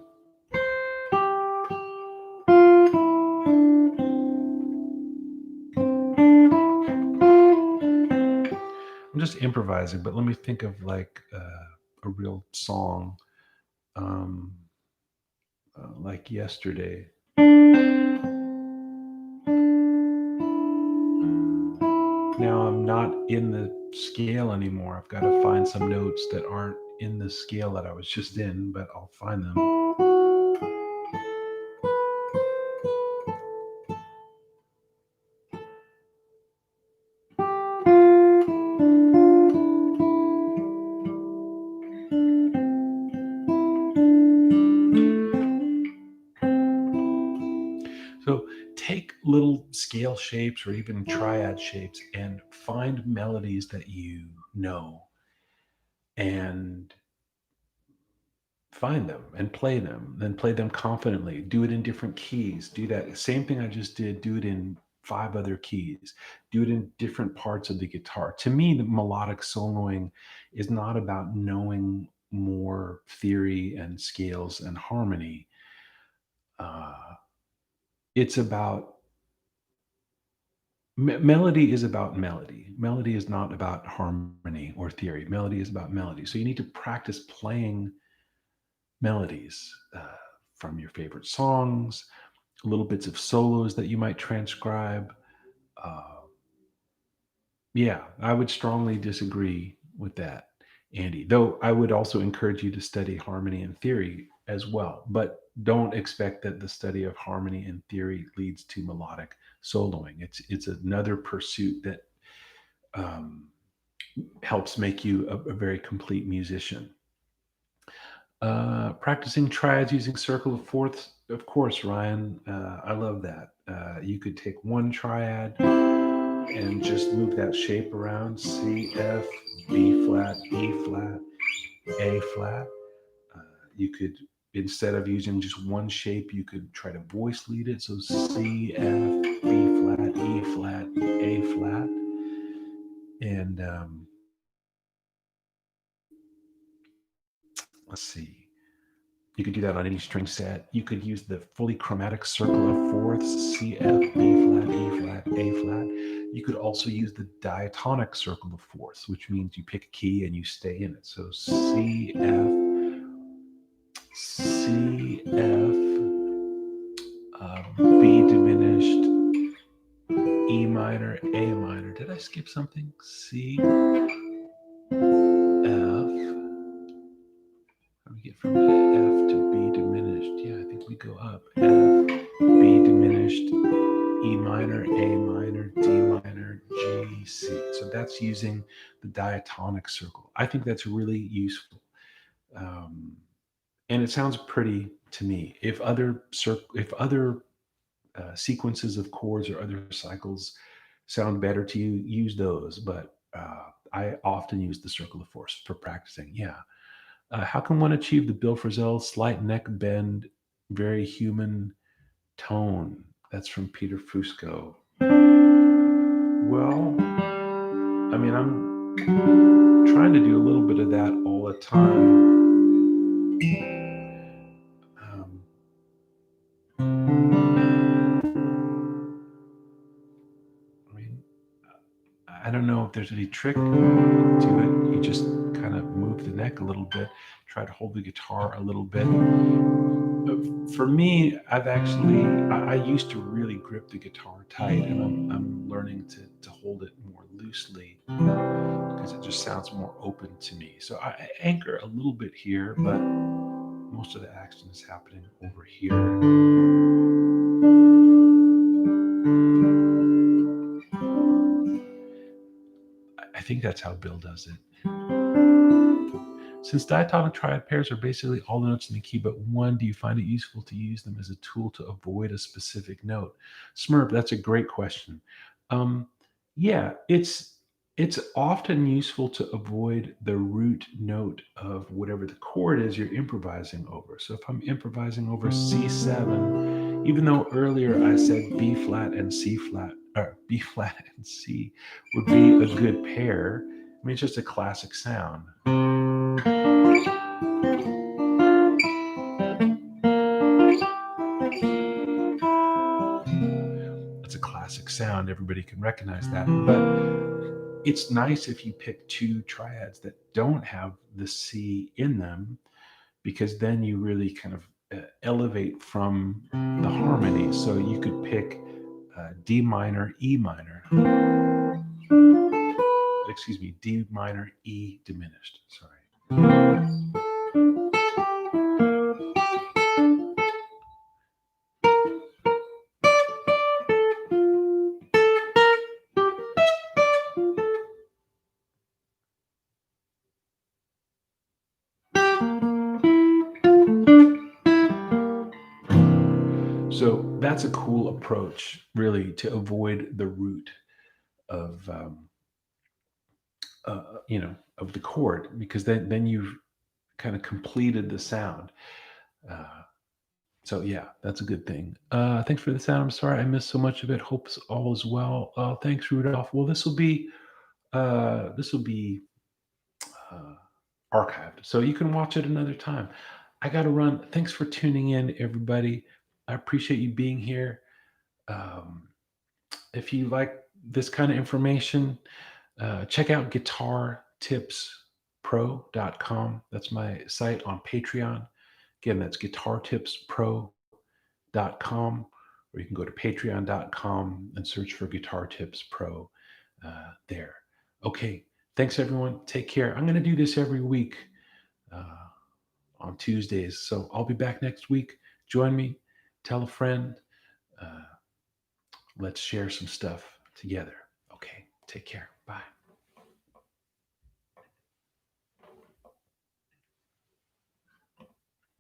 I'm just improvising, but let me think of like a real song. Um, like yesterday. Now I'm not in the scale anymore. I've got to find some notes that aren't in the scale that I was just in, but I'll find them. So take little scale shapes or even triad shapes and find melodies that you know and find them and play them, then play them confidently. Do it in different keys. Do that same thing I just did, do it in five other keys. Do it in different parts of the guitar. To me, the melodic soloing is not about knowing more theory and scales and harmony. Uh, it's about melody is about melody. Melody is not about harmony or theory. Melody is about melody. So you need to practice playing melodies from your favorite songs, little bits of solos that you might transcribe. Uh, yeah, I would strongly disagree with that, Andy. Though I would also encourage you to study harmony and theory as well. But don't expect that the study of harmony and theory leads to melodic soloing. It's another pursuit that um, helps make you a very complete musician. Practicing triads using circle of fourths, of course, Ryan. I love that. You could take one triad and just move that shape around: C, F, B flat, E flat, A flat. Uh, you could, instead of using just one shape, you could try to voice lead it. So C, F, B flat, E flat, A flat. And let's see. You could do that on any string set. You could use the fully chromatic circle of fourths: C, F, B flat, E flat, A flat. You could also use the diatonic circle of fourths, which means you pick a key and you stay in it. So C, F, C, F, B diminished, E minor, A minor. Did I skip something? C, F. How do we get from F to B diminished? Yeah, I think we go up. F, B diminished, E minor, A minor, D minor, G, C. So that's using the diatonic circle. I think that's really useful. Um, and it sounds pretty to me. If other sequences of chords or other cycles sound better to you, use those. But I often use the circle of force for practicing. Yeah. How can one achieve the Bill Frisell slight neck bend, very human tone? That's from Peter Fusco. Well, I mean, I'm trying to do a little bit of that all the time. I mean, I don't know if there's any trick to it. You just kind of move the neck a little bit, try to hold the guitar a little bit. For me, I used to really grip the guitar tight, and I'm learning to hold it more loosely because it just sounds more open to me. So I anchor a little bit here, but most of the action is happening over here. I think that's how Bill does it. Since diatonic triad pairs are basically all the notes in the key but one, do you find it useful to use them as a tool to avoid a specific note? Smurp, that's a great question. Um, yeah, it's often useful to avoid the root note of whatever the chord is you're improvising over. So if I'm improvising over C7, even though earlier I said B flat and C flat, or B flat and C would be a good pair, I mean, it's just a classic sound. It's a classic sound. Everybody can recognize that. But it's nice if you pick two triads that don't have the C in them, because then you really kind of elevate from the harmony. So you could pick D minor, E minor, excuse me, D minor, E diminished. Sorry. So that's a cool approach, really, to avoid the root of of the chord, because then you've kind of completed the sound. Uh, so yeah, that's a good thing. Thanks for the sound. I'm sorry I missed so much of it. Hope all is well. Thanks, Rudolph. Well, this will be uh, archived, so you can watch it another time. I got to run. Thanks for tuning in, everybody. I appreciate you being here. Um, if you like this kind of information, check out guitartipspro.com. That's my site on Patreon. Again, that's guitartipspro.com, or you can go to patreon.com and search for Guitar Tips Pro there. Okay, thanks everyone. Take care. I'm going to do this every week uh, on Tuesdays. So I'll be back next week. Join me, tell a friend. Uh, let's share some stuff together. Okay, take care. Bye.